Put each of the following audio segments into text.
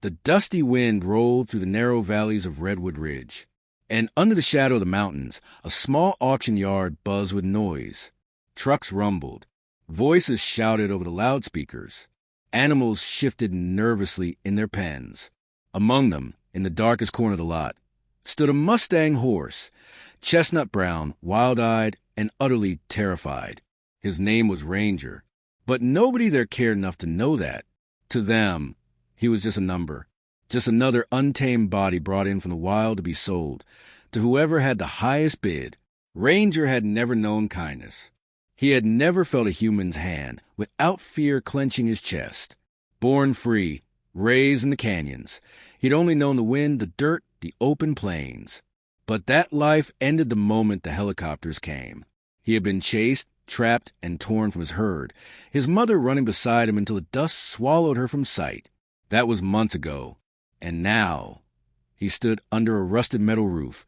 The dusty wind rolled through the narrow valleys of Redwood Ridge, and under the shadow of the mountains, a small auction yard buzzed with noise. Trucks rumbled. Voices shouted over the loudspeakers. Animals shifted nervously in their pens. Among them, in the darkest corner of the lot, stood a Mustang horse, chestnut brown, wild-eyed, and utterly terrified. His name was Ranger, but nobody there cared enough to know that. To them, he was just a number, just another untamed body brought in from the wild to be sold to whoever had the highest bid. Ranger had never known kindness. He had never felt a human's hand without fear clenching his chest. Born free, raised in the canyons, he'd only known the wind, the dirt, the open plains. But that life ended the moment the helicopters came. He had been chased, trapped, and torn from his herd, his mother running beside him until the dust swallowed her from sight. That was months ago. And now he stood under a rusted metal roof,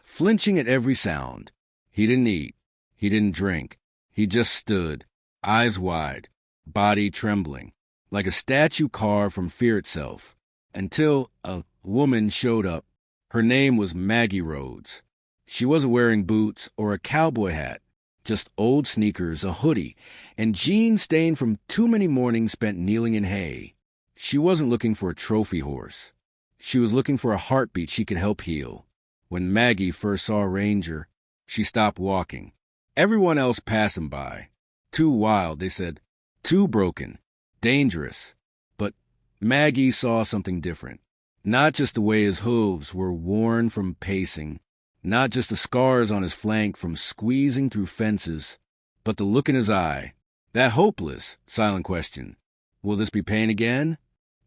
flinching at every sound. He didn't eat. He didn't drink. He just stood, eyes wide, body trembling, like a statue carved from fear itself, until a woman showed up. Her name was Maggie Rhodes. She wasn't wearing boots or a cowboy hat, just old sneakers, a hoodie, and jeans stained from too many mornings spent kneeling in hay. She wasn't looking for a trophy horse. She was looking for a heartbeat she could help heal. When Maggie first saw Ranger, she stopped walking. Everyone else passed him by. Too wild, they said. Too broken. Dangerous. But Maggie saw something different. Not just the way his hooves were worn from pacing, not just the scars on his flank from squeezing through fences, but the look in his eye, that hopeless, silent question. Will this be pain again?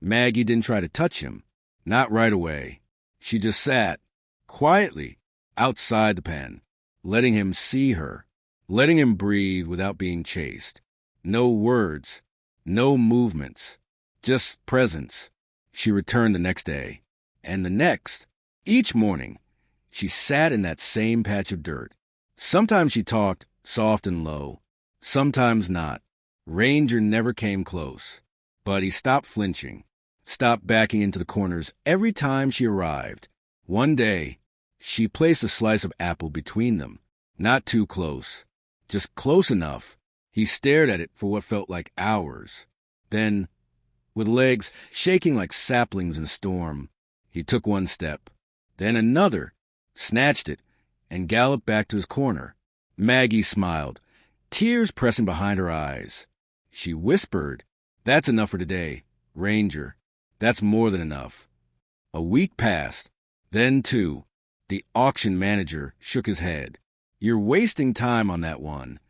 Maggie didn't try to touch him. Not right away. She just sat, quietly, outside the pen, letting him see her, letting him breathe without being chased. No words, no movements, just presence. She returned the next day, and the next. Each morning, she sat in that same patch of dirt. Sometimes she talked, soft and low. Sometimes not. Ranger never came close. But he stopped flinching, stopped backing into the corners every time she arrived. One day, she placed a slice of apple between them. Not too close, just close enough. He stared at it for what felt like hours. Then, with legs shaking like saplings in a storm, he took one step, then another, snatched it, and galloped back to his corner. Maggie smiled, tears pressing behind her eyes. She whispered, "That's enough for today, Ranger. That's more than enough." A week passed, then two. The auction manager shook his head. "You're wasting time on that one."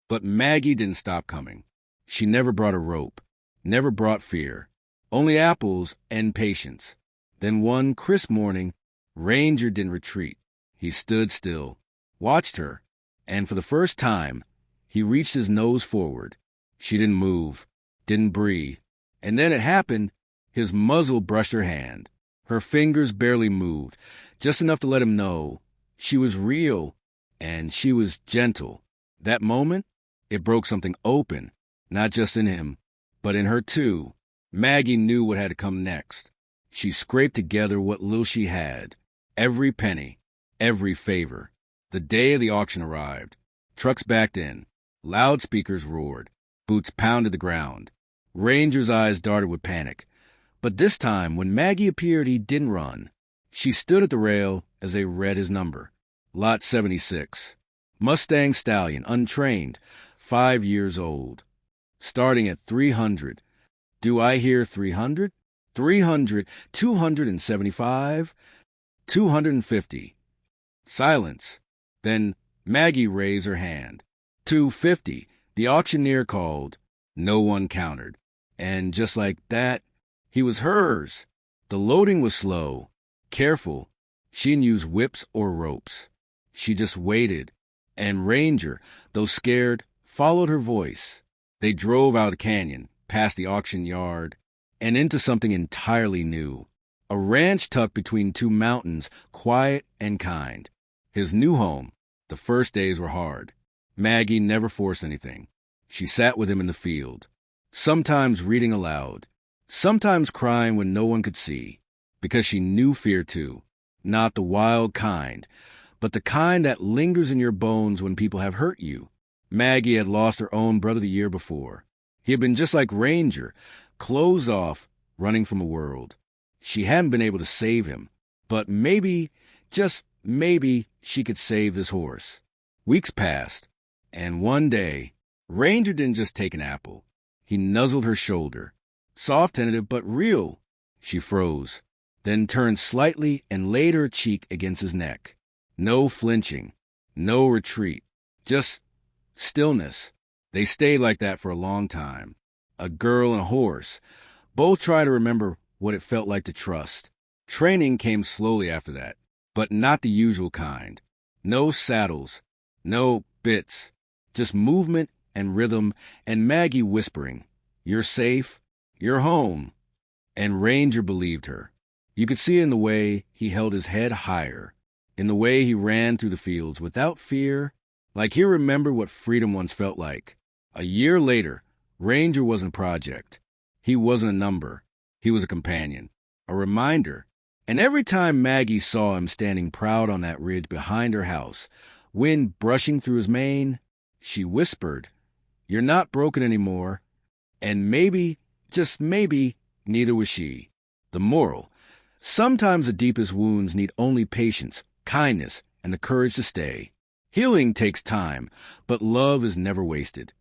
But Maggie didn't stop coming. She never brought a rope, never brought fear, only apples and patience. Then one crisp morning, Ranger didn't retreat. He stood still, watched her, and for the first time, he reached his nose forward. She didn't move, didn't breathe. And then it happened. His muzzle brushed her hand. Her fingers barely moved, just enough to let him know she was real and she was gentle. That moment, it broke something open, not just in him, but in her too. Maggie knew what had to come next. She scraped together what little she had, every penny, every favor. The day of the auction arrived. Trucks backed in. Loudspeakers roared. Boots pounded the ground. Ranger's eyes darted with panic. But this time, when Maggie appeared, he didn't run. She stood at the rail as they read his number. Lot 76. Mustang stallion, untrained, 5 years old. Starting at 300. Do I hear 300? 300, 275, 250. Silence. Then Maggie raised her hand. 250. The auctioneer called. No one countered. And just like that, he was hers. The loading was slow, careful. She didn't use whips or ropes. She just waited. And Ranger, though scared, followed her voice. They drove out a canyon, past the auction yard, and into something entirely new. A ranch tucked between two mountains, quiet and kind. His new home. The first days were hard. Maggie never forced anything. She sat with him in the field, sometimes reading aloud, sometimes crying when no one could see, because she knew fear too. Not the wild kind, but the kind that lingers in your bones when people have hurt you. Maggie had lost her own brother the year before. He had been just like Ranger, closed off, running from a world. She hadn't been able to save him, but maybe, just maybe, she could save this horse. Weeks passed, and one day, Ranger didn't just take an apple. He nuzzled her shoulder. Soft, tentative, but real. She froze, then turned slightly and laid her cheek against his neck. No flinching, no retreat, just stillness. They stayed like that for a long time. A girl and a horse. Both tried to remember what it felt like to trust. Training came slowly after that, but not the usual kind. No saddles, no bits, just movement and rhythm and Maggie whispering, "You're safe, you're home." And Ranger believed her. You could see it in the way he held his head higher, in the way he ran through the fields without fear, like he remembered what freedom once felt like. A year later, Ranger wasn't a project. He wasn't a number. He was a companion, a reminder. And every time Maggie saw him standing proud on that ridge behind her house, wind brushing through his mane, she whispered, "You're not broken anymore." And maybe, just maybe, neither was she. The moral: sometimes the deepest wounds need only patience, kindness, and the courage to stay. Healing takes time, but love is never wasted.